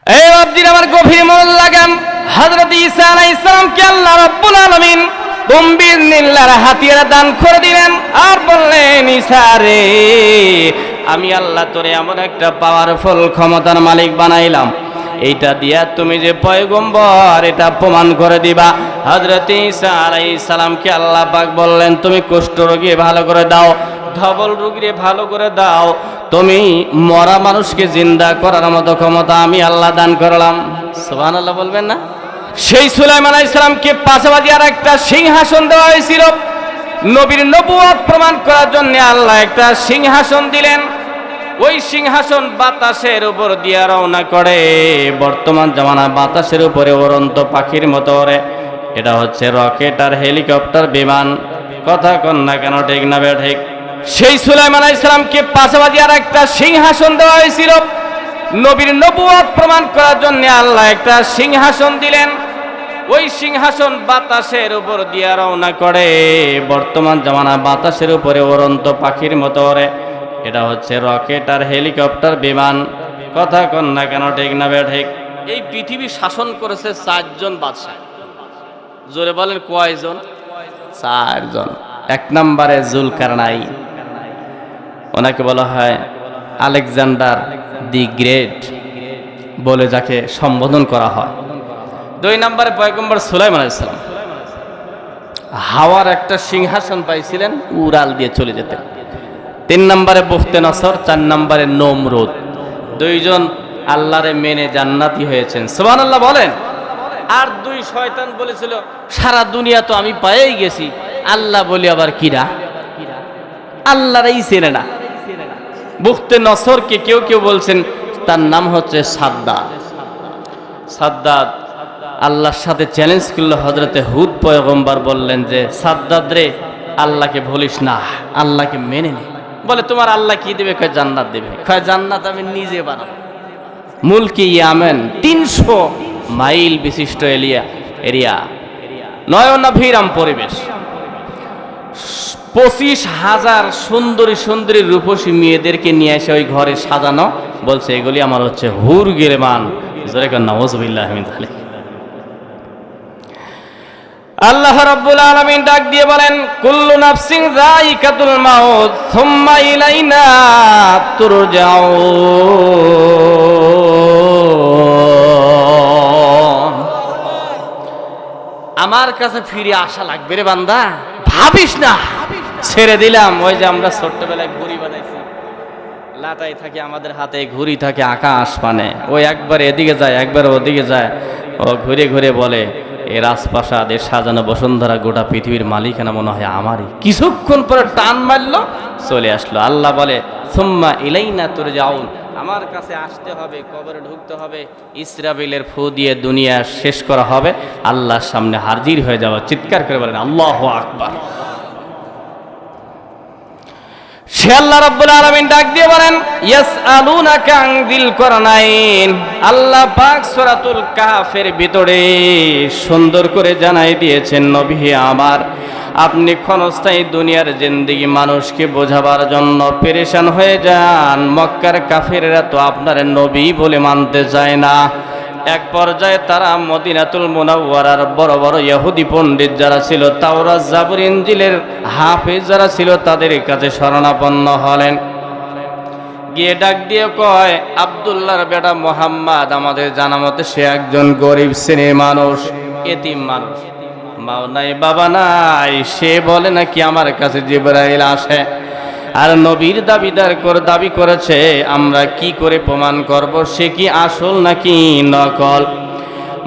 এই বাপজির আমার গভীর মন লাগাম, হযরত ঈসা আলাইহিস সালামকে আল্লাহ রাব্বুল আলামিন গম্ভীর নীলার হাতিয়ার দান করে দিলেন আর বললেন, ঈসা রে, আমি আল্লাহ তোরে এমন একটা পাওয়ারফুল ক্ষমতার মালিক বানাইলাম, এইটা দিয়া তুমি যে পয়গম্বর এটা প্রমাণ করে দিবা। হযরত ঈসা আলাইহিস সালামকে আল্লাহ পাক বললেন, তুমি কুষ্ঠ রোগী ভালো করে দাও, ধবল রোগীরে ভালো করে দাও, তুমি মরা মানুষকে জিন্দা করার মতো ক্ষমতা আমি আল্লাহ দান করলাম। সুবহানাল্লাহ বলবেন না? সেই সুলাইমান আলাইহিস সালামকে পাশাপাশি আর একটা সিংহাসন দেওয়া হয়েছিল। নবীর নবুয়ত প্রমাণ করার জন্য আল্লাহ একটা সিংহাসন দিলেন। ওই সিংহাসন বাতাসের উপর দিয়া রওনা করে। বর্তমান জামানা বাতাসের উপরে উড়ন্ত পাখির মতো ওড়ে। এটা হচ্ছে রকেট আর হেলিকপ্টার বিমান। কথা কন না কেন, ঠিক না বে ঠিক? সেই সুলাইমান আলাইহিস সালামকে পাশাপাশি আর একটা সিংহাসন দেওয়া হয়েছিল। নবীর নবুয়ত প্রমাণ করার জন্য আল্লাহ একটা সিংহাসন দিলেন। ওই সিংহাসন বাতাসের উপর দিয়া রওনা করে। বর্তমান জামানা বাতাসের উপরে উড়ন্ত পাখির মতো ওড়ে। এটা হচ্ছে রকেট আর হেলিকপ্টার বিমান। কথা কন না কেন, ঠিক না বে ঠিক? এই পৃথিবী শাসন করেছে 4 জন বাদশাহ। জোরে বলেন কয়জন? 4 জন। 1 নম্বরে জুলকারনাইন, ওনাকে বলা হয় আলেকজান্ডার দি গ্রেট বলে যাকে সম্বোধন করা হয়। 2 নম্বরে পয়গম্বর সুলাইমান আলাইহিস সালাম হাওয়ার একটা সিংহাসন পাইছিলেন, উড়াল দিয়ে চলে যেতেন। 3 নম্বরে বুখতে নসর, 4 নম্বরে নমরুদ। 2 জন আল্লাহরে মেনে জান্নাতি হয়েছেন। সুবহানাল্লাহ বলেন। আর 2 শয়তান বলেছিল, সারা দুনিয়া তো আমি পাইই গেছি, আল্লাহ বলি আবার কিরা? আল্লাহরই চেনে না। বুখতে নসরকে কেউ কেউ বলছেন তার নাম হচ্ছে সাদ্দাদ। সাদ্দাদ আল্লাহর সাথে চ্যালেঞ্জ করলো। হযরতে হুদ পয়গম্বর বললেন যে, সাদ্দাদ রে, আল্লাহকে ভুলিস না, আল্লাহকে মেনে নে। বলে, তোমার আল্লাহ কি দেবে? কয় জান্নাত দেবে। কয় জান্নাত আমি নিজে বানাবো। মুলকি ইয়ামেন, 300 মাইল বিশিষ্ট এরিয়া, নয়নাভিরাম পরিবেশ, 25,000 সুন্দরী সুন্দরী রূপসী মেয়েদেরকে নিয়ে এসে ওই ঘরে সাজানো। বলছে, এগুলি আমার হচ্ছে হুর গিরমান। জোরে কর নাউযুবিল্লাহি মিন যালিক। আল্লাহ রাব্বুল আলামিন ডাক দিয়ে বলেন, কুল্লু নাফসিন যায়িকাতুল মাউত সুম্মা ইলাইনা তুরজাউন। আমার কাছে ফিরে আসা লাগবে রে বান্দা, ভাবিস না, ছেড়ে দিলাম। ওই যে আমরা ছোট্টবেলায় ঘুড়ি বানাইছি, লাটাই থাকে আমাদের হাতে, ঘুড়ি থাকে আকাশ পানে, ওই একবার এদিকে যায় একবার ওদিকে যায়, ও ঘুরে ঘুরে বলে, এ রাজপ্রাসাদ, এ সাজানো বসুন্ধরা, গোটা পৃথিবীর মালিকানা মনে হয় আমারই। কিছুক্ষণ পরে টান মারলো, চলে আসলো। আল্লাহ বলে, সুম্মা ইলাইনা তুরজাউন, আমার কাছে আসতে হবে, কবরে ঢুকতে হবে, ইসরাফিলের ফু দিয়ে দুনিয়া শেষ করা হবে, আল্লাহর সামনে হাজির হয়ে যাওয়া। চিৎকার করে বলেন আল্লাহু আকবার। সে আল্লাহ রাব্বুল আলামিন ডাক দিয়ে বলেন, ইয়াসআলুনাকা আন যিল করনাইন। আল্লাহ পাক সূরাতুল কাহফের ভিতরে সুন্দর করে জানাই দিয়েছেন, নবী আমার, আপনি ক্ষণস্থায়ী দুনিয়ার জিন্দেগি মানুষকে বোঝাবার জন্য পেরেশান হয়ে যান। মক্কার কাফেররা তো আপনার নবী বলে মানতে চায় না। এক পর্যায়ে তারা মদিনাতুল মুনাওয়ারার বড় বড় ইহুদি পণ্ডিত যারা ছিল, তাওরাত জাবুর ইনজিলের হাফেজ যারা ছিল, তাদের কাছে শরণাপন্ন হলেন। গিয়ে ডাক দিয়ে কয়, আব্দুল্লাহর বেটা মুহাম্মদ, আমাদের জানা মতে সে একজন গরিব শ্রেণীর মানুষ, এতিম মানুষ, মাও নাই বাবা নাই। সে বলে নাকি আমার কাছে জিবরাইল আসে আর নবীর দাবি করেছে। আমরা কি করে প্রমাণ করব সে কি আসল নাকি নকল?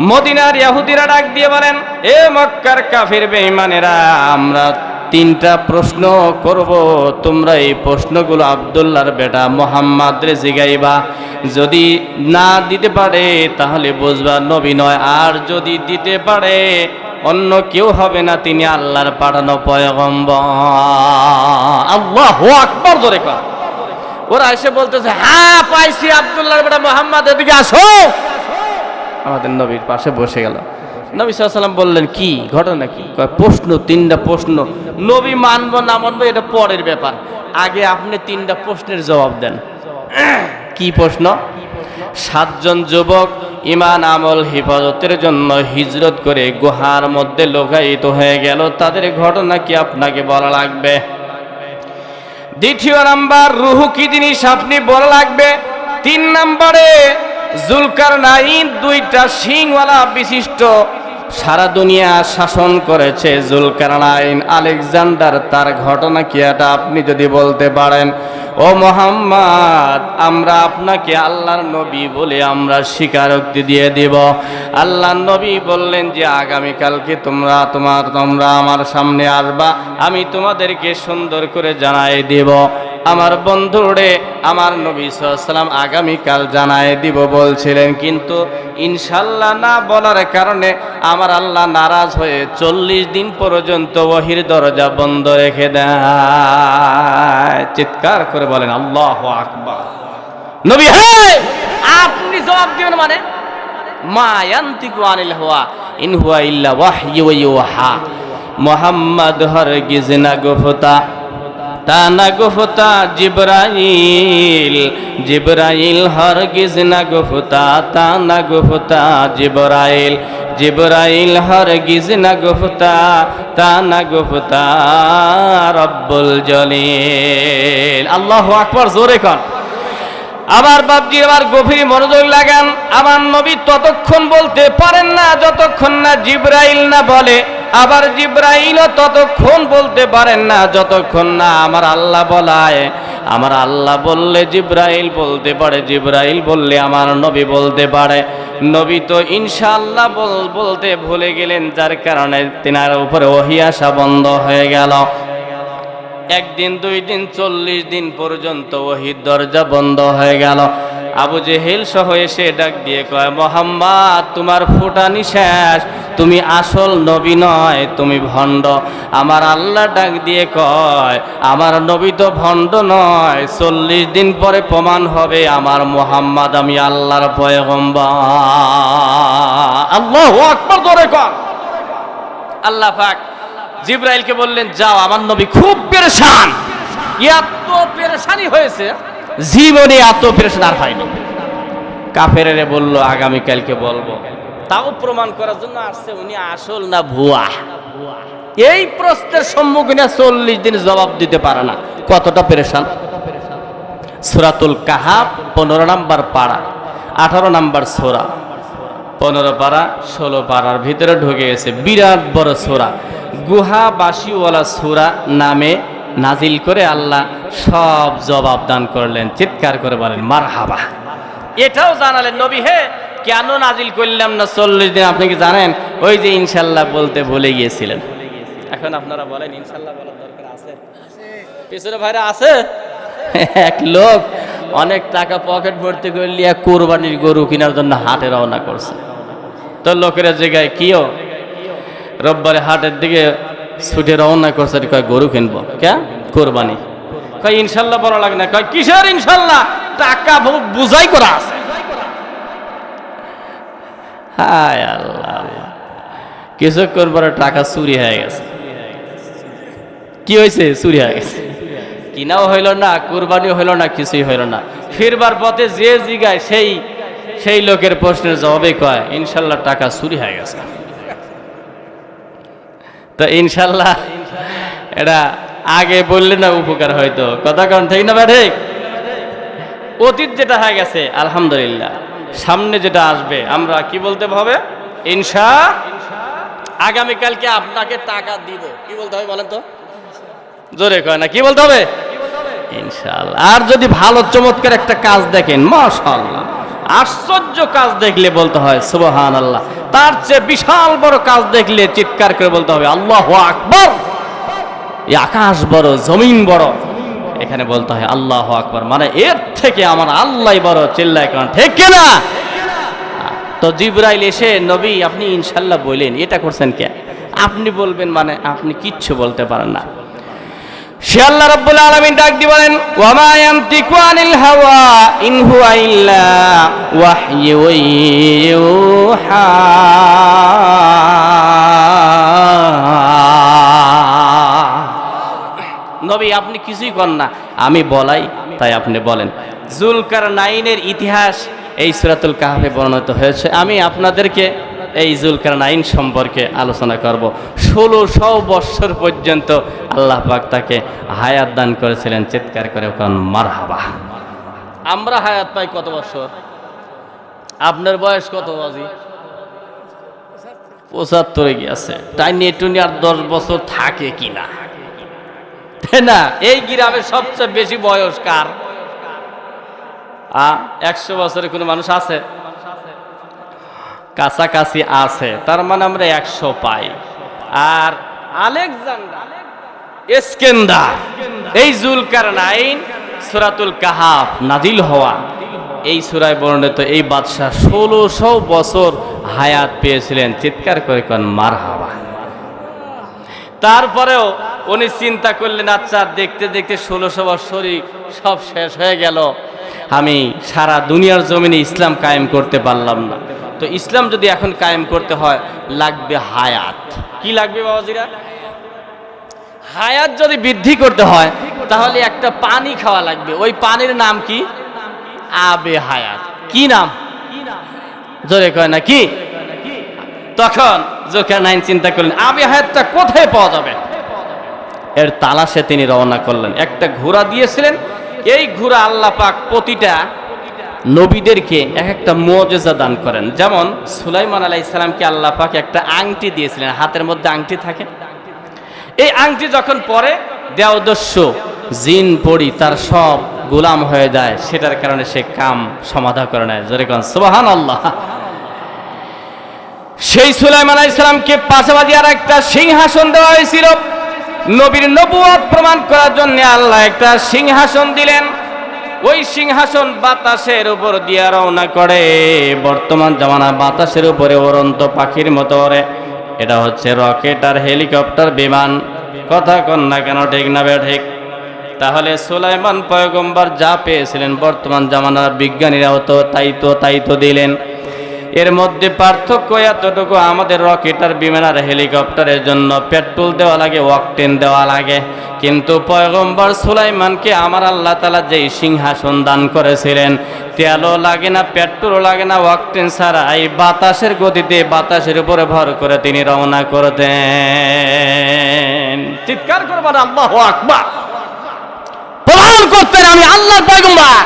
মদিনার ইহুদিরা ডাক দিয়ে বলেন, এ মক্কার কাফির বেঈমানেরা, আমরা 3টা প্রশ্ন করব, তোমরা এই প্রশ্নগুলো আব্দুল্লাহর বেটা মুহাম্মদরে জিগাইবা। যদি না দিতে পারে তাহলে বুঝবা নবী নয়, আর যদি দিতে পারে অন্য কেউ হবে না, তিনি আল্লাহর পাঠানো পয়গম্বর। আল্লাহু আকবার জোরে কর। ওরা এসে বলতেছে, হ্যাঁ পাইছি, আব্দুল্লাহর বেটা মুহাম্মদ, এদিকে আসো। আমাদের নবীর পাশে বসে গেল। নবী সাল্লাল্লাহু আলাইহি ওয়াসাল্লাম বললেন, কি ঘটনা কি? কয়, প্রশ্ন, 3টা প্রশ্ন। নবী মানবো না মানবো এটা পরের ব্যাপার, আগে আপনি 3টা প্রশ্নের জবাব দেন। কি প্রশ্ন? 7 জন যুবক ইমান আমল হেফাজতের জন্য হিজরত করে গুহার মধ্যে লোকায়িত হয়ে গেল, তাদের ঘটনা কি আপনাকে বলা লাগবে? দ্বিতীয় নাম্বার, রুহু কি জিনিস আপনি বলা লাগবে? 3 নম্বরে, জুলকারনাইন 2টা শিংওয়ালা বিশিষ্ট সারা দুনিয়া শাসন করেছে জুলকারনাইন আলেকজান্ডার, তার ঘটনা কি এটা আপনি যদি বলতে পারেন, ও মুহাম্মদ আমরা আপনাকে আল্লাহর নবী বলে আমরা স্বীকারোক্তি দিয়ে দিব। আল্লাহর নবী বললেন যে আগামীকালকে তোমরা আমার সামনে আসবা, আমি তোমাদেরকে সুন্দর করে জানাই দেব। আমার বন্ধুরে, আমার নবী সাল্লাল্লাহু আলাইহি ওয়াসাল্লাম আগামীকাল জানাই দিব বলছিলেন, কিন্তু ইনশাআল্লাহ না বলার কারণে আমার আল্লাহ নারাজ হয়ে 40 দিন পর্যন্ত ওহীর দরজা বন্ধ রেখে দেয়। চিৎকার করে বলেন আল্লাহু আকবার। নবী হে, আপনি জবাব দিবেন মানে? মা ইয়ান্তিকু আনিল হাওয়া ইন হুয়া ইল্লা ওয়াহয়ু ইউহা। মুহাম্মদ হরগিজ না গুফতা, তা না গুফতা জিবরাইল, জিবরাইল হরগিজ না গুফতা, তা না গুফতা জিবরাইল, জিবরাইল হরগিজ না গুফতা, তা না গুফতা রব্বুল জলিল। আল্লাহু আকবার, জোরে কর। আবার বাপজি, আবার গভীর মনোযোগ লাগান। আমার নবী ততক্ষণ বলতে পারেন না যতক্ষণ না জিবরাইল না বলে, আবার জিবরাইলও ততক্ষণ বলতে পারেন না যতক্ষণ না আমার আল্লাহ বলায়। আমার আল্লাহ বললে জিবরাইল বলতে পারে, জিবরাইল বললে আমার নবী বলতে পারে। নবী তো ইনশাআল্লাহ বলতে ভুলে গেলেন, যার কারণে তিনার উপরে ওহী আসা বন্ধ হয়ে গেল। 1 দিন 2 দিন 40 দিন পর্যন্ত ওহীর দরজা বন্ধ হয়ে গেল। আবু জেহেল সহ এসে ডাক দিয়ে কয়, মুহাম্মদ তোমার ফুটানি শেষ, তুমি আসল নবী নয়, তুমি ভণ্ড। আমার আল্লাহ ডাক দিয়ে কয়, আমার নবী তো ভণ্ড নয়, 40 দিন পরে প্রমাণ হবে আমার মুহাম্মদ আমি আল্লাহর পয়গম্বর। আল্লাহু আকবার, জোরে কর। আল্লাহ পাক জিবরাইলকে বললেন, যাও, আমার নবী খুব পেরেশান, এত পেরেশানি হয়েছে, জীবনে এত পেরেশান আর হয়নি। কাফেরেরা বলল আগামীকালকে বলবো, তাও প্রমাণ করার জন্য আসছে উনি আসল না ভুয়া। এই প্রশ্নের সম্মুখীন 40 দিন জবাব দিতে পারে না, কতটা পেরেশান। সূরাতুল কাহাফ 15 নম্বর পারা, 18 নম্বর সূরা, 15 পারা 16 পারার ভিতরে ঢুকে গেছে। বিরাট বড় সূরা, গুহাবাসীওয়ালা সূরা নামে নাজিল করে আল্লাহ সব জবাব দান করলেন। চিৎকার করে বলেন মারহাবা। এটাও জানালেন, নবী হে কেন নাজিল করলাম না 40 দিন, আপনি কি জানেন? ওই যে ইনশাআল্লাহ বলতে ভুলে গিয়েছিলেন। এখন আপনারা বলেন ইনশাআল্লাহ বলার দরকার আছে? পিছনে ভাইরা আছে? এক লোক অনেক টাকা পকেট ভর্তি করে নিয়ে কুরবানির গরু কেনার জন্য হাটে রওনা করছে। তো লোকেরা জায়গায় কিও রোববারে হাটের দিকে ছুটে রওনা করছে, কয় গরু কিনবো, কে কোরবানি। কয় ইনশাল্লাহ বলা লাগে না। কয় কিসের ইনশাল্লাহ, টাকা বুঝাই করা আছে। হায় আল্লাহ, কিছুক্ষণ পরে টাকা চুরি হয়ে গেছে। কি হয়েছে? চুরি হয়ে গেছে। কিনাও হইল না, কোরবানিও হইল না, কিছুই হইল না। ফিরবার পথে যে জিগায় সেই লোকের প্রশ্নের জবাবে কয় ইনশাল্লাহ টাকা চুরি হয়ে গেছে। তো ইনশাল্লাহ এটা আগে বললে না উপকার হয়তো, কথা কারণ ঠিক না? ঠিক। অতীত যেটা হয়ে গেছে আলহামদুলিল্লাহ, সামনে যেটা আসবে আমরা কি বলতে হবে? আগামীকালকে আপনাকে টাকা দিব, কি বলতে হবে বলেন তো? জোরে কয় না, কি বলতে হবে? ইনশাআল্লাহ। আর যদি ভালো চমৎকার একটা কাজ দেখেন, মাশাআল্লাহ, আশ্চর্য কাজ দেখলে বলতে হয় সুবহানাল্লাহ। তার চেয়ে বিশাল বড় কাজ দেখলে চিৎকার করে বলতে হবে আল্লাহু আকবার। এই আকাশ বড়, জমিন বড়, এখানে বলতে হয় আল্লাহু আকবার, মানে এর থেকে আমার আল্লাহই বড়। চিল্লায় কারণ ঠিক কিনা? তো জিবরাইল এসে, নবী আপনি ইনশাআল্লাহ বলেন, এটা করছেন কে? আপনি বলবেন মানে আপনি কিচ্ছু বলতে পারেন না। সে আল্লাহ রাব্বুল আলামিন ডাক দিয়ে বলেন, ওয়া মা ইয়ানতিকু আনিল হাওয়া ইন হুয়া ইল্লা ওয়াহয়ু ইউহা। নবী আপনি কিছুই করেন না, আমি বলাই তাই আপনি বলেন। জুলকারনাইনের ইতিহাস এই সূরাতুল কাহফে বর্ণিত হয়েছে। আমি আপনাদেরকে এই যুলকারনাইন সম্পর্কে আলোচনা করব। 1600 বৎসর পর্যন্ত আল্লাহ পাক তাকে হায়াত দান করেছিলেন। চিৎকার করে কোন মারহাবা। আমরা হায়াত পাই কত বছর? আপনার বয়স কত বাজি? 75 গিয়েছে। তাই নেটুনি আর 10 বছর থাকে কিনা, তাই না? এই গ্রামে সবচেয়ে বেশি বয়স কার? 100 বছরের কোনো মানুষ আছে? কাছাকাছি আছে, তার মানে আমরা 100 পাই। আর আলেকজান্ডার ইস্কেন্দার, এই যুলকারনাইন সূরাতুল কাহফ নাজিল হওয়া এই সূরায় বর্ণিত এই বাদশাহ 1600 বছর হায়াত পেয়েছিলেন। চিৎকার করে কোন মারহাবা। তারপরেও উনি চিন্তা করলেন, আচ্ছা দেখতে দেখতে 1600 বছরই সব শেষ হয়ে গেল, আমি সারা দুনিয়ার জমিনে ইসলাম কায়েম করতে পারলাম না। তো ইসলাম যদি এখন কায়েম করতে হয় লাগবে হায়াত। কি লাগবে বাবাজিরা? হায়াত যদি বৃদ্ধি করতে হয় তাহলে একটা পানি খাওয়া লাগবে। ওই পানির নাম কি? আবে হায়াত। কি নাম? জোরে কয় না কি? তখন যুলকারনাইন চিন্তা করলেন আবে হায়াতটা কোথায় পাওয়া যাবে। এর তালাশে তিনি রওনা করলেন। একটা ঘোড়া দিয়েছিলেন। এই ঘোড়া আল্লাহ পাক প্রতিটা নবীদেরকে এক একটা মুজিজা দান করেন। যেমন সুলাইমান আলাইহিস সালামকে আল্লাহ পাক একটা আংটি দিয়েছিলেন, হাতের মধ্যে আংটি থাকে। এই আংটি যখন পরে দেওদস্যু জিন পড়ি তার সব গোলাম হয়ে যায়, সেটার কারণে সে কাম সমাধা করে নেয়। জোরে কোন সুবহানাল্লাহ। সেই সুলাইমান আলাইহিস সালামকে পাশাপাশি আর একটা সিংহাসন দেওয়া হয়েছিল। নবীর নবুয়ত প্রমাণ করার জন্য আল্লাহ একটা সিংহাসন দিলেন। ওই সিংহাসন বাতাসের উপর দিয়া রওনা করে। বর্তমান জামানা বাতাসের উপরে উড়ন্ত পাখির মতো ওড়ে। এটা হচ্ছে রকেট আর হেলিকপ্টার বিমান। কথা কন না কেন, ঠিক না বে ঠিক? তাহলে সুলাইমান পয়গম্বর যা পেয়েছিলেন বর্তমান জামানার বিজ্ঞানীরাও তো তাই তো দিলেন। এর মধ্যে পার্থক্য এতটুকু, আমাদের রকেট আর বিমান আর হেলিকপ্টারের জন্য পেট্রোল দেওয়া লাগে, অকটেন দেওয়া লাগে। কিন্তু পয়গম্বর সুলাইমানকে আমার আল্লাহ তাআলা যেই সিংহাসন দান করেছিলেন, তেলও লাগে না, পেট্রোলও লাগে না, অকটেন ছাড়া এই বাতাসের গতিতে বাতাসের উপরে ভর করে তিনি রওনা করতেন। চিৎকার করবেন আল্লাহু আকবার। প্রমাণ করতেন আমি আল্লাহর পয়গম্বর,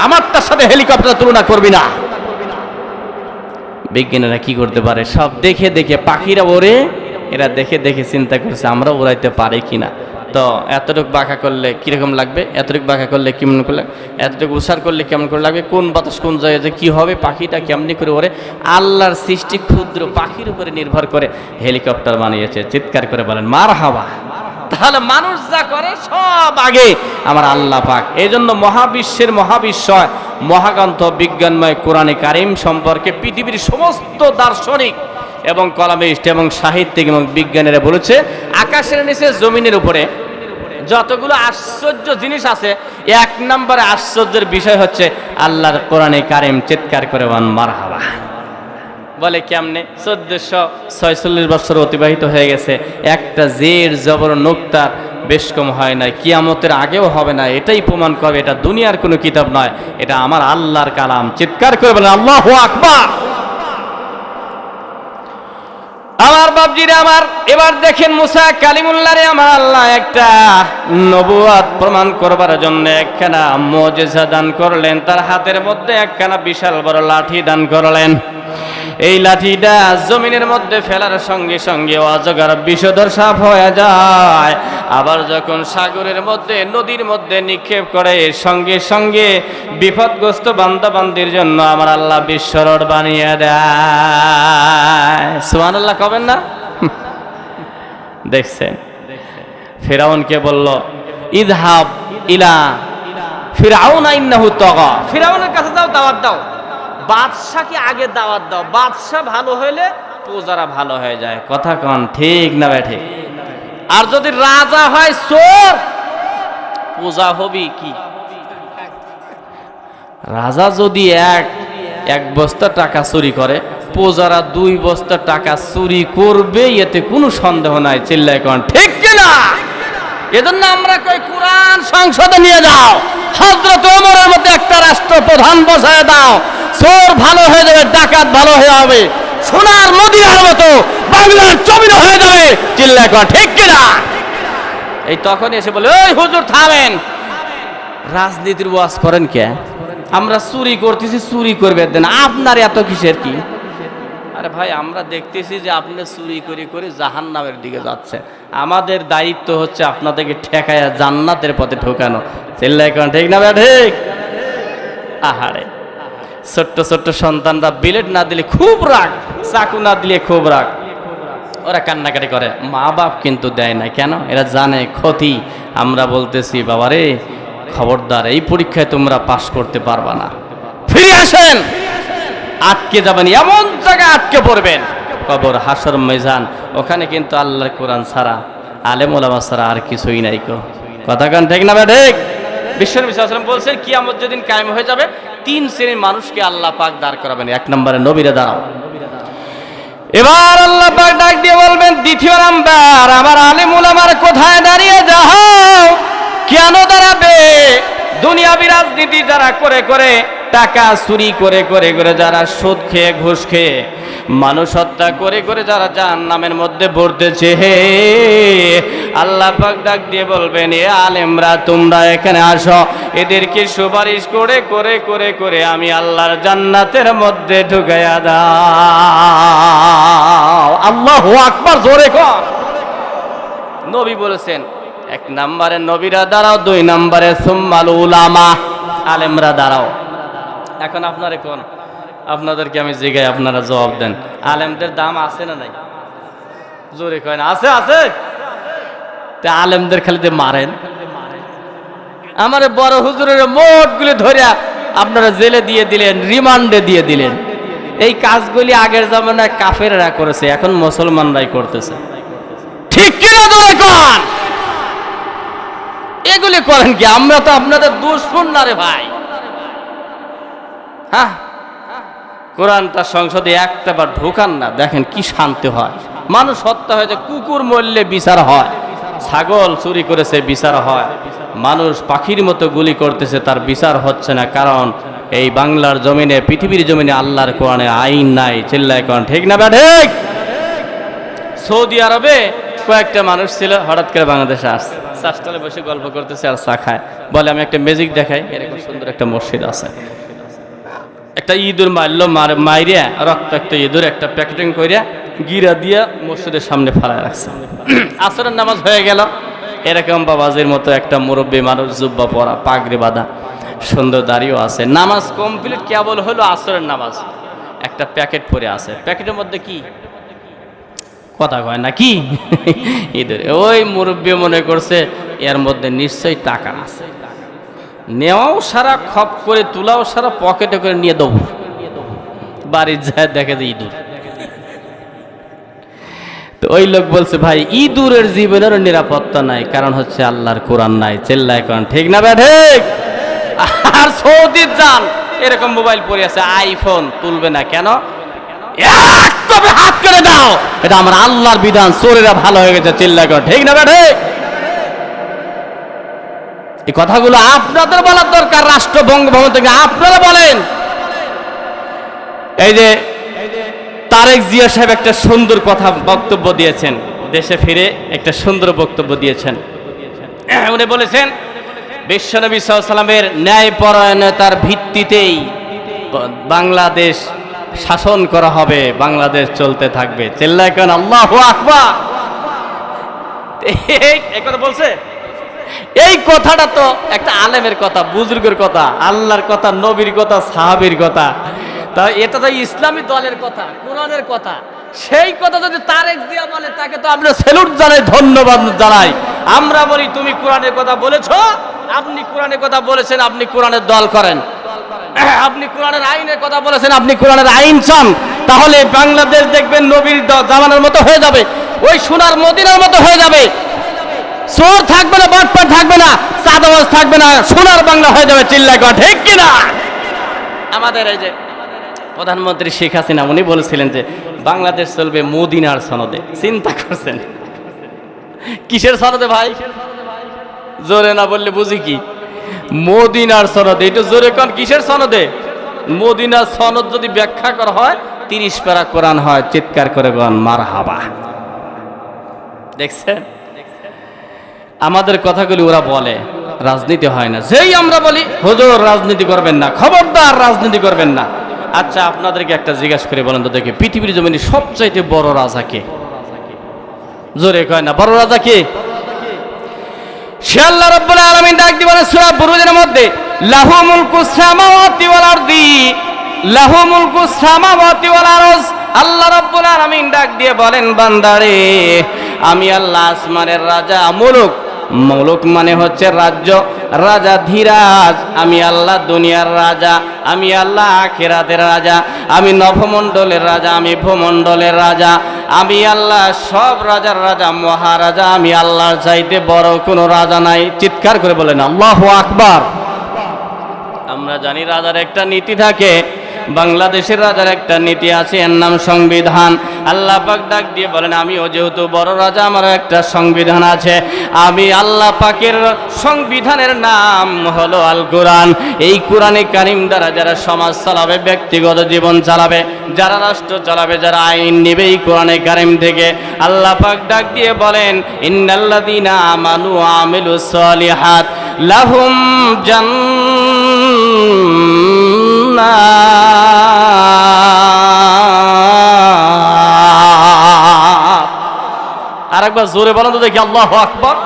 আমারটার সাথে হেলিকপ্টার তুলনা করবি না। বিজ্ঞানীরা কি করতে পারে? সব দেখে দেখে পাখিরা ওড়ে, এরা দেখে দেখে চিন্তা করছে আমরা উড়াইতে পারি কিনা। তো এতটুকু বাঁকা করলে কিরকম লাগবে, এতটুকু বাঁকা করলে কেমন করলে, এতটুকু উষার করলে কেমন করে লাগবে, কোন বাতাস কোন জায়গায় যে কী হবে, পাখিটা কেমনি করে ওড়ে। আল্লাহর সৃষ্টি ক্ষুদ্র পাখির উপরে নির্ভর করে হেলিকপ্টার বানিয়েছে। চিৎকার করে বলেন মারহাবা। তাহলে মানুষ যা করে সব আগে আমার আল্লাহ পাক। এই জন্য মহাবিশ্বের মহাবিশ্বয় মহাগ্রন্থ বিজ্ঞানময় কোরআনে কারিম সম্পর্কে পৃথিবীর সমস্ত দার্শনিক এবং কলামিস্ট এবং সাহিত্যিক এবং বিজ্ঞানীরা বলেছে, আকাশের নিচে জমিনের উপরে যতগুলো আশ্চর্য জিনিস আছে, 1 নম্বরে আশ্চর্যের বিষয় হচ্ছে আল্লাহর কোরআনে কারিম। চিৎকার করে বলেন মারহাবা। বলে কেমনে? 1446 বছর অতিবাহিত হয়ে গেছে, একটা জের জবর নুক্তার বেশ কম হয় না, কিয়ামতের আগেও হবে না। এটাই প্রমাণ করবে এটা দুনিয়ার কোনো কিতাব নয়, এটা আমার আল্লাহর কালাম। চিৎকার করে বলেন আল্লাহু আকবার। আমার বাপজিরা আমার, এবার দেখেন মুসা কালিমুল্লাহরে আমার আল্লাহ একটা নবুয়ত প্রমাণ করবার জন্য একখানা মুজিজা দান করলেন। তার হাতের মধ্যে একখানা বিশাল বড় লাঠি দান করলেন। এই লাঠিটা জমিনের মধ্যে ফেলার সঙ্গে সঙ্গে অজগর বিষধর সাপ হয়ে যায়। আবার যখন সাগরের মধ্যে নদীর মধ্যে নিক্ষেপ করে, সঙ্গে সঙ্গে বিপদগ্রস্ত বান্দাবান্দির জন্য আমার আল্লাহ বিশ্বরোড বানিয়ে দেয়। সুবহানাল্লাহ কবেন না? দেখছেন ফিরআউনকে বলল ইযহাব ইলা ফিরআউনা ইন্নাহু তাগা, ফিরআউনের কাছে যাও, দাওয়াত দাও। বাদশাকে আগে দাওয়াত দাও, বাদশা ভালো হইলে প্রজারা ভালো হয়ে যায়। কথা কন ঠিক না বেঠে? আর যদি রাজা হয় চোর, প্রজা হবি কি? রাজা যদি এক বস্তা টাকা চুরি করে, প্রজারা 2 বস্তা টাকা চুরি করবে, এতে কোনো সন্দেহ নাই। চিল্লায় কন ঠিক কিনা? এজন্য আমরা কই কোরআন সংসদে নিয়ে যাও, হযরত ওমরের মধ্যে একটা রাষ্ট্রপ্রধান বসায় দাও, চোর ভালো হয়ে যাবে, ডাকাত ভালো হয়ে হবে, সোনার মদিনার মতো বাংলার জমিন হয়ে যাবে। চিল্লায় কর ঠিক কিনা? এই তখন এসে বলে, ওই হুজুর থামেন, রাজনীতির ওয়াজ করেন কে? আমরা চুরি করতেছি, চুরি করবে দেন, আপনার এত কিসের কি? আরে ভাই, আমরা দেখতেছি যে আপনি চুরি করে করে জাহান্নামের দিকে যাচ্ছে, আমাদের দায়িত্ব হচ্ছে আপনাদেরকে ঠেকায়া জান্নাতের পথে ঢোকানো। চিল্লায় কোন ঠিক না? ঠিক। আহারে, ছোট্ট ছোট্ট সন্তানরা বিলেট না দিলে খুব রাগ, চাকু না দিলে খুব রাগ, ওরা কান্নাকাটি করে, মা বাপ কিন্তু দেয় না কেন? এরা জানে ক্ষতি। আমরা বলতেছি, বাবারে খবরদার, এই পরীক্ষায় তোমরা পাশ করতে পারবা না, ফিরে আসেন, আটকে যাবেন, এমন জায়গায় আটকে পড়বেন, কবর, হাসর, মিজান, ওখানে কিন্তু আল্লাহর কোরআন ছাড়া, আলেম ওলামা ছাড়া আর কিছুই নাই। কথা কান ঠিক না? ঠিক। বিশ্বনবী সাল্লাল্লাহু আলাইহি ওয়াসাল্লাম বলছেন, কিয়ামত যেদিন কায়েম হয়ে যাবে, তিন শ্রেণীর মানুষকে আল্লাহ পাক দাঁড় করাবেন। এক নম্বরে নবীরা দাঁড়াও। এবার আল্লাহ পাক ডাক দিয়ে বলবেন, দ্বিতীয় নাম্বার, আমার আলেম ওলামার কোথায় দাঁড়িয়ে যাও? কেন দাঁড়াবে? দুনিয়াবি রাজনীতি যারা করে করে, টাকা চুরি করে করে করে, যারা সুদ খেয়ে ঘুষ খেয়ে মানুষ হত্যা করে করে যারা জাহান্নামের মধ্যে পড়তেছে, হে আল্লাহ পাক ডাক দিয়ে বলবেন, এ আলেমরা তোমরা এখানে আসো, এদেরকে সুপারিশ করে করে করে করে আমি আল্লাহর জান্নাতের মধ্যে ঢুকাইয়া দাও। আল্লাহু আকবার, জোরে কর। নবী বলেছেন, এক নম্বরে নবীরা দাঁড়াও, দুই নম্বরে সুম্মাল উলামা, আলেমরা দাঁড়াও। এখন আপনারা কোন, আপনাদেরকে আমি জিগাই, আপনারা জবাব দেন, আলেমদের দাম আছে না নাই? জোরে কয় না? আছে, আছে। তা আলেমদের খালি মারেন, আমার বড় হুজুরের মোটগুলি ধরিয়া আপনারা জেলে দিয়ে দিলেন, রিমান্ডে দিয়ে দিলেন। এই কাজগুলি আগের জামানায় কাফেররা করেছে, এখন মুসলমানরাই করতেছে। ঠিক কিনা? জোরে কন। এগুলি করেন কি? আমরা তো আপনাদের দুশমন না রে ভাই। হ্যাঁ, কোরআনটা সংসদে একটা বার ঢোকান না, দেখেন কি শান্তি হয়। মানুষ হত্যা হয়েছে, কুকুর মরলে বিচার হয়, ছাগল চুরি করেছে বিচার হয়, মানুষ পাখির মতো গুলি করতেছে, তার বিচার হচ্ছে না। কারণ এই বাংলার জমিনে, পৃথিবীর জমিনে আল্লাহর কোরআনে আইন নাই। চিল্লায় কোরআন ঠিক না? ঠিক। সৌদি আরবে কয়েকটা মানুষ ছিল, হঠাৎ করে বাংলাদেশে আসছে, চাষতলে বসে গল্প করতেছে আর চা খায়। বলে, আমি একটা ম্যাজিক দেখাই, এরকম সুন্দর একটা মসজিদ আছে, একটা ইঁদুর মারলো, মাইরিয়া রক্তাক্ত ইঁদুর একটা প্যাকেটিং করিয়া গিরা দিয়া মসজিদের সামনে ফালায় রাখছে। আসরের নামাজ হয়ে গেল, এরকম বাবাজির মতো একটা মুরব্বী মানুষ, জুব্বা পরা, পাগড়ি বাঁধা, সুন্দর দাড়িও আছে, নামাজ কমপ্লিট কেবল হলো আসরের নামাজ, একটা প্যাকেট পরে আছে, প্যাকেটের মধ্যে কি কথা কয় না কি? ইঁদুর। ওই মুরব্বী মনে করছে এর মধ্যে নিশ্চয়ই টাকা আছে, নেওয়াও সারা, খপ করে তুলাও সারা, পকেটে করে নিয়ে দেবো, বাড়ির যায় দেখে যে ইঁদুর। তো ওই লোক বলছে, ভাই ইঁদুরের জীবনের নিরাপত্তা নাই, কারণ হচ্ছে আল্লাহর কোরআন নাই। চিল্লায় কোরআন ঠিক না? ঠিক। আর সৌদি যান, এরকম মোবাইল পরে আছে, আইফোন তুলবে না কেন? তবে হাত করে দাও, এটা আমার আল্লাহর বিধান, চোরেরা ভালো হয়ে গেছে। চিল্লায় কোরআন ঠিক না? ঠিক। এই কথাগুলো আপনাদের বলার দরকার, রাষ্ট্র বঙ্গভবন থেকে আপনারা বলেন। এই যে তারেক জিয়া সাহেব একটা সুন্দর কথা বক্তব্য দিয়েছেন, দেশে ফিরে একটা সুন্দর বক্তব্য দিয়েছেন। উনি বলেছেন, বিশ্বনবী সাল্লাল্লাহু আলাইহি ওয়াসাল্লামের ন্যায়পরায়ণতার ভিত্তিতেই বাংলাদেশ শাসন করা হবে, বাংলাদেশ চলতে থাকবে। চিল্লায় কেন? আল্লাহু আকবার। এই কথা বলছে, এই কথাটা তো একটা আলেমের কথা, বুজুর্গের কথা, আল্লাহর কথা, নবীর কথা, সাহাবীর কথা। তা এটা তো ইসলামী দলের কথা, কোরআনের কথা। সেই কথা যদি তারেক জিয়া বলে, তাকে তো আমরা স্যালুট জানাই, ধন্যবাদ জানাই। আমরা বলি, তুমি কোরআনের কথা বলেছো, আপনি কোরআনের কথা বলেছেন, আপনি কোরআনের দল করেন, আপনি কোরআনের আইনের কথা বলেছেন, আপনি কোরআনের আইন চান, তাহলে বাংলাদেশ দেখবেন নবীর জামানার মতো হয়ে যাবে, ওই সোনার মদিনার মতো হয়ে যাবে। চোর থাকবে না, বাটপার থাকবে না, চাঁদাবাজ থাকবে না, সোনার বাংলা হয়ে যাবে। চিল্লায় কর ঠিক কিনা? আমাদের এই যে প্রধানমন্ত্রী শেখ হাসিনা, উনি বলেছিলেন যে বাংলাদেশ চলবে মদিনার সনদে। চিন্তা করছেন, কিসের সনদে ভাই? জোরে না বললে বুঝি কি? মদিনার সনদে। একটু জোরে কোন, কিসের সনদে? মদিনা সনদ যদি ব্যাখ্যা করা হয় 30 পারা কোরআন হয়। চিৎকার করে বলেন মারহাবা। দেখছেন আমাদের কথাগুলি ওরা বলে, রাজনীতি হয় না। যেই আমরা বলি হুজুর রাজনীতি করবেন না, খবরদার রাজনীতি করবেন না। আচ্ছা আপনাদেরকে একটা জিজ্ঞাসা করে বলেন তো দেখি, পৃথিবীর জমিনে সবচাইতে বড় রাজা কে? জোরে কয় না, বড় রাজা কে? সে আল্লাহ রাব্বুল আলামিন ডাক দিয়ে বলেন সূরা বুরুজের মধ্যে, লাহু মুলকুস সামাওয়াতি ওয়াল আরদি, লাহু মুলকুস সামাওয়াতি ওয়াল আরজ। আল্লাহ রাব্বুল আলামিন ডাক দিয়ে বলেন বান্দারে, আমি আল্লাহ আসমানের রাজা। মুলুক, মুলুক মানে হচ্ছে রাজ্য, রাজা ধীরাজ। আমি আল্লাহ দুনিয়ার রাজা, আমি আল্লাহ আখিরাতের রাজা, আমি নভমণ্ডলের রাজা, আমি ভূমণ্ডলের রাজা, আমি আল্লাহ সব রাজার রাজা, মহারাজা। আমি আল্লাহর চাইতে বড় কোনো রাজা নাই। চিৎকার করে বলেন আল্লাহু আকবার। আমরা জানি রাজার একটা নীতি থাকে, বাংলাদেশের রাজার একটা নীতি আছে, এর নাম সংবিধান। আল্লাহ পাক ডাক দিয়ে বলেন আমিও যেহেতু বড় রাজা, আমার একটা সংবিধান আছে। আমি আল্লাহ পাকের সংবিধানের নাম হলো আল কোরআন। এই কোরআনে কারিম দ্বারা যারা সমাজ চালাবে, ব্যক্তিগত জীবন চালাবে, যারা রাষ্ট্র চালাবে, যারা আইন নেবে এই কোরআনে কারিম থেকে, আল্লাহ পাক ডাক দিয়ে বলেন ইন্নাল্লাযীনা আমানু ওয়া আমিলুস সালিহাত লাহুম আরেকবার জোরে বলেন তো দেখি আল্লাহু আকবার।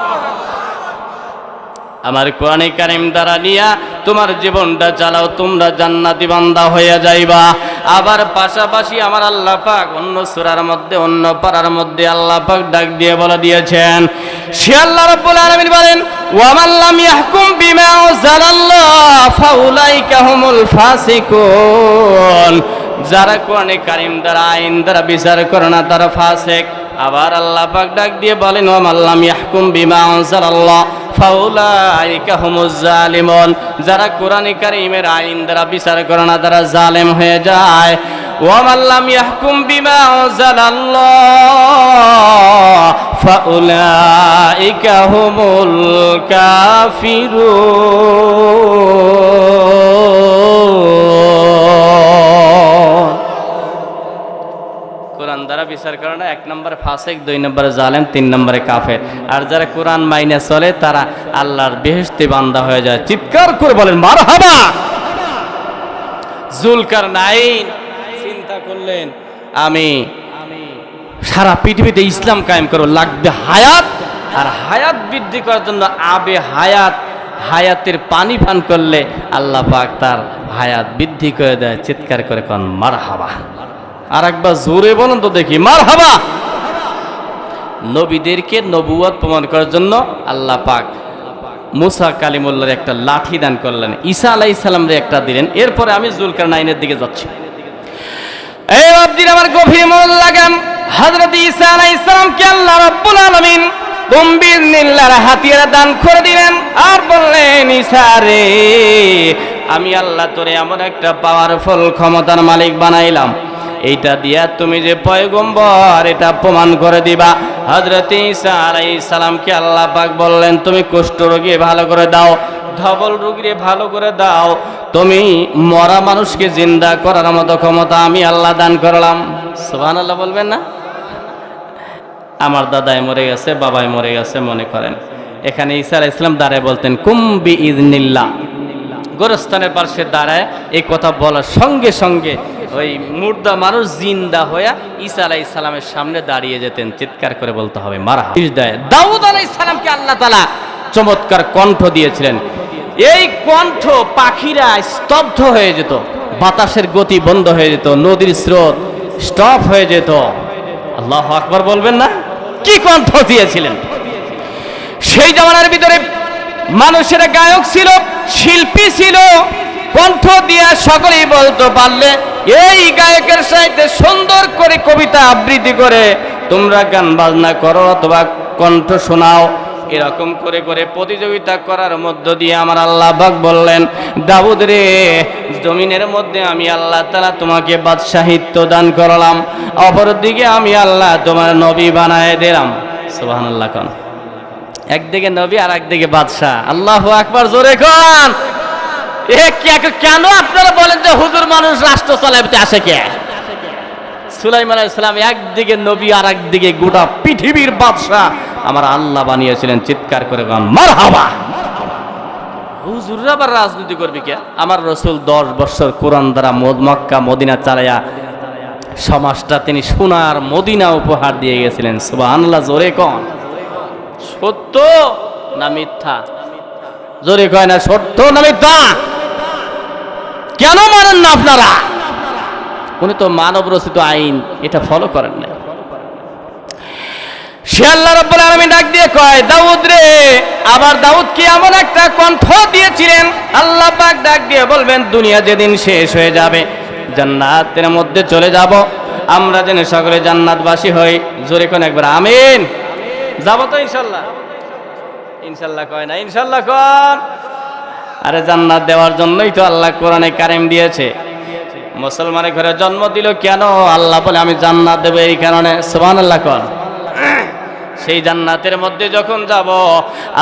আমার কোরআনে কারিম দ্বারা নিয়া তোমার জীবনটা চালাও, তোমরা জান্নাতি বান্দা হয়ে যাইবা। আবার পাশাপাশি আমার আল্লাহ পাক অন্য সূরার মধ্যে, অন্য পারার মধ্যে আল্লাহ পাক ডাক দিয়ে বলে দিয়েছেন, সে আল্লাহ রাব্বুল আলামিন বলেন ওয়া মান লাম ইয়াহকুম বিমা আনজালাল্লাহ ফাউলাইকা হুমুল ফাসিকুন। যারা কোরআনে কারিম দ্বারা, আইন দ্বারা বিচার করে না তারা ফাসিক। আবার আল্লাহ পাক ডাক দিয়ে বলেন ওয়া মান লাম ইয়াহকুম বিমা আনজালাল্লাহ ফাউলাইকা হুমুজ জালিমুন। যারা কোরআনে কারিমের আইন দ্বারা বিচার করে না তারা জালেম হয়ে যায়। ওয়া মান লাম ইয়াহকুম বিমা আনজালাল্লাহ ফাউলাইকা হুমুল কাফিরুন। কোরআন দ্বারা বিচার করে না, 1 নম্বরে ফাসিক, 2 নম্বরে জালেম, 3 নম্বরে কাফের। আর যারা কোরআন মাইনে চলে তারা আল্লাহর বেহেশতি বান্দা হয়ে যায়। চিৎকার করে বলেন মারহাবা। জুলকারনাইন চিন্তা করলেন আমি সারা পৃথিবীতে ইসলাম কায়েম করব, লাগবে হায়াত, আর হায়াত বৃদ্ধি করার জন্য আবে হায়াত, হায়াতের পানি পান করলে আল্লাহ পাক তার হায়াত বৃদ্ধি করে দেয়। চিৎকার করে কোন মারহাবা। আর একবার জোরে বলুন তো দেখি মারহাবা। নবীদেরকে নবুয়ত প্রমাণ করার জন্য আল্লাহ পাক মুসা কালিমুল্লাহর একটা লাঠি দান করলেন, ঈসা আলাইহিস সালামরে একটা দিলেন। এরপরে আমি জুলকারনাইনের দিকে যাচ্ছি। এই বাপদিন আমার গভীর মন লাগান, হযরত ঈসা আলাইহিস সালামকে আল্লাহ রাব্বুল আলামিন বিইজনিল্লাহর হাতিয়ার দান করে দিলেন। আর বললেন ঈসা রে, আমি আল্লাহ তোরে এমন একটা পাওয়ারফুল ক্ষমতার মালিক বানাইলাম, এইটা দিয়া তুমি যে পয়গম্বর এটা প্রমাণ করে দিবা। হযরত ঈসা আলাইহিস সালামকে আল্লাহ পাক বললেন তুমি কুষ্ঠরোগী ভালো করে দাও, ধবল রোগীরে ভালো করে দাও, তুমি মরা মানুষকে জিন্দা করার মতো ক্ষমতা আমি আল্লাহ দান করলাম। সুবহানাল্লাহ বলবেন না? আমার দাদাই মরে গেছে, বাবাই মরে গেছে মনে করেন, এখানে ঈসা আলাইহিস সালাম দাঁড়ায় বলতেন কুম বিইজনিল্লাহ। গোরস্থানের পাশে দাঁড়ায় এই কথা বলার সঙ্গে সঙ্গে ওই মুর্দা মানুষ জিন্দা হয়ে ঈসা আলাইহিস সালামের সামনে দাঁড়িয়ে যেতেন। চিৎকার করে বলতে হবে মারহাবা। দাউদ আলাইহিস সালামকে আল্লাহ তাআলা চমৎকার কণ্ঠ দিয়েছিলেন। এই কণ্ঠ পাখিরা স্তব্ধ হয়ে যেত, বাতাসের গতি বন্ধ হয়ে যেত, নদীর স্রোত স্টপ হয়ে যেত। আল্লাহু আকবার বলবেন না? কি কণ্ঠ দিয়েছিলেন! সেই জামানার ভিতরে মানুষেরা গায়ক ছিল, শিল্পী ছিল, কণ্ঠ দিয়া সকলেই বলতে পারলে এই গায়কের সাথে সুন্দর করে কবিতা আবৃত্তি করে তোমরা গান বাজনা করো অথবা কণ্ঠ শোনাও। এরকম করে করে প্রতিযোগিতা করার মধ্য দিয়ে আমার আল্লাহ পাক বললেন দাউদ রে, জমিনের মধ্যে আমি আল্লাহ তাআলা তোমাকে বাদশাহিত্ব দান করলাম, অপরদিকে আমি আল্লাহ তোমার নবী বানায় দিলাম। সুবহানাল্লাহ কোন, একদিকে নবী আর একদিকে বাদশাহ। আল্লাহু আকবার জোরে কোন। কেন আপনারা বলেন যে হুজুর মানুষ রাষ্ট্র চালাইতে আসে কে? সুলাইমান আলাইহিস সালাম একদিকে নবী আর একদিকে গোটা পৃথিবীর বাদশা আমার আল্লাহ বানিয়েছিলেন। চিৎকার করে গান মারহাবা। হুজুররা আবার রাজনীতি করবে কে? আমার রাসূল 10 বছর কোরআন দ্বারা মক্কা মদিনা চালায়া সমাজটা তিনি সোনার মদিনা উপহার দিয়ে গেছিলেন। সুবহানাল্লাহ, জোরে কোন সত্য না মিথ্যা? জোরে কয় না সত্য না মিথ্যা? কেন মানেন না আপনারা? উনি তো মানব রচিত আইন এটা ফলো করেন না। সে আল্লাহ রাব্বুল আলামিন ডাক দিয়ে কয়, দাউদ রে, আবার দাউদ কি এমন একটা কণ্ঠ দিয়েছিলেন, আল্লাহ পাক ডাক দিয়ে বলবেন দুনিয়া যেদিন শেষ হয়ে যাবে জান্নাতের মধ্যে চলে যাব, আমরা যেন সকলে জান্নাতবাসী হই। জোরে কোন একবার আমিন। যাব তো ইনশাআল্লাহ? ইনশাআল্লাহ কয় না, ইনশাআল্লাহ কোন। আরে জান্নাত দেওয়ার জন্যই তো আল্লাহ কোরআনে কারিম দিয়েছে। মুসলমানের ঘরে জন্ম দিল কেন? আল্লাহ বলে আমি জান্নাত দেব এই কারণে। সুবহানাল্লাহ কোন। সেই জান্নাতের মধ্যে যখন যাব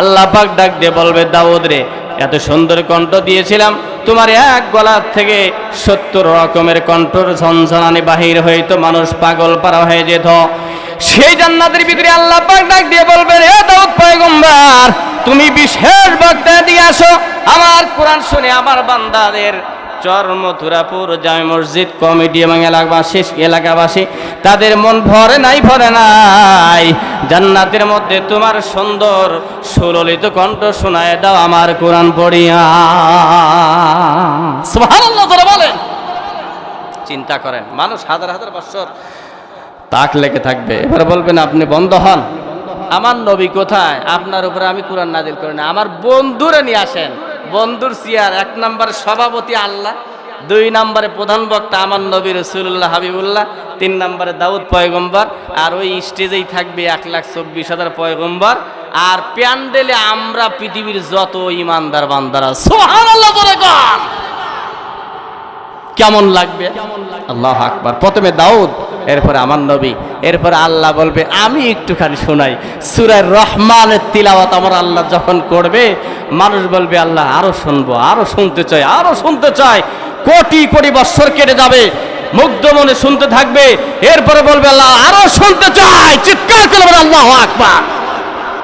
আল্লাহ পাক ডাক দিয়ে বলবে, দাউদ রে, এত সুন্দর কণ্ঠ দিয়েছিলাম, তোমার এক গলার থেকে 70 রকমের কণ্ঠর ঝনঝনানি বাহির হইতো, মানুষ পাগল পারা হয়ে যেত। সেই জান্নাতের ভিতরে আল্লাহ পাক ডাক দিয়ে বলবেন, হে দাউদ পয়গম্বর, তুমি বিশেষ বক্তা দিয়ে আসো, আমার কোরআন শুনে আমার বান্দাদের চর মথুরাপুর জামে মসজিদ কমিটি এবং এলাকাবাসী তাদের মন ভরে নাই জান্নাতের মধ্যে তোমার সুন্দর সুললিত কণ্ঠ শোনায় দাও আমার কোরআন পড়িয়া। সুবহানাল্লাহ বলেন। চিন্তা করেন, মানুষ হাজার হাজার বছর তাক লেগে থাকবে, এবার বলবেন আপনি বন্ধ হন। আমার নবী কোথায়? আপনার উপরে আমি কোরআন নাজিল করি না, আমার বন্ধুরে নিয়ে আসেন। বন্ধুর চেয়ার 1 নম্বরে সভাপতি আল্লাহ, 2 নম্বরে প্রধান বক্তা আমার নবী রাসূলুল্লাহ হাবিবুল্লাহ, 3 নম্বরে দাউদ পয়গম্বর, আর ওই স্টেজেই থাকবে 1,24,000 পয়গম্বর, আর প্যান্ডেলে আমরা পৃথিবীর যত ইমানদার বান্দারা। সুবহানাল্লাহ বলে কোন কেমন লাগবে? আল্লাহু আকবার। প্রথমে দাউদ, এরপরে আমার নবী, এরপরে আল্লাহ বলবে আমি একটুখানি শোনাই। সূরা রহমানের তিলাওয়াত আমার আল্লাহ যখন করবে, মানুষ বলবে আল্লাহ আরো শুনবো, আরো শুনতে চাই, আরো শুনতে চাই। কোটি কোটি বছর কেটে যাবে, মুগ্ধ মনে শুনতে থাকবে, এরপরে বলবে আল্লাহ আরো শুনতে চাই। চিৎকার করে বলে আল্লাহু আকবার।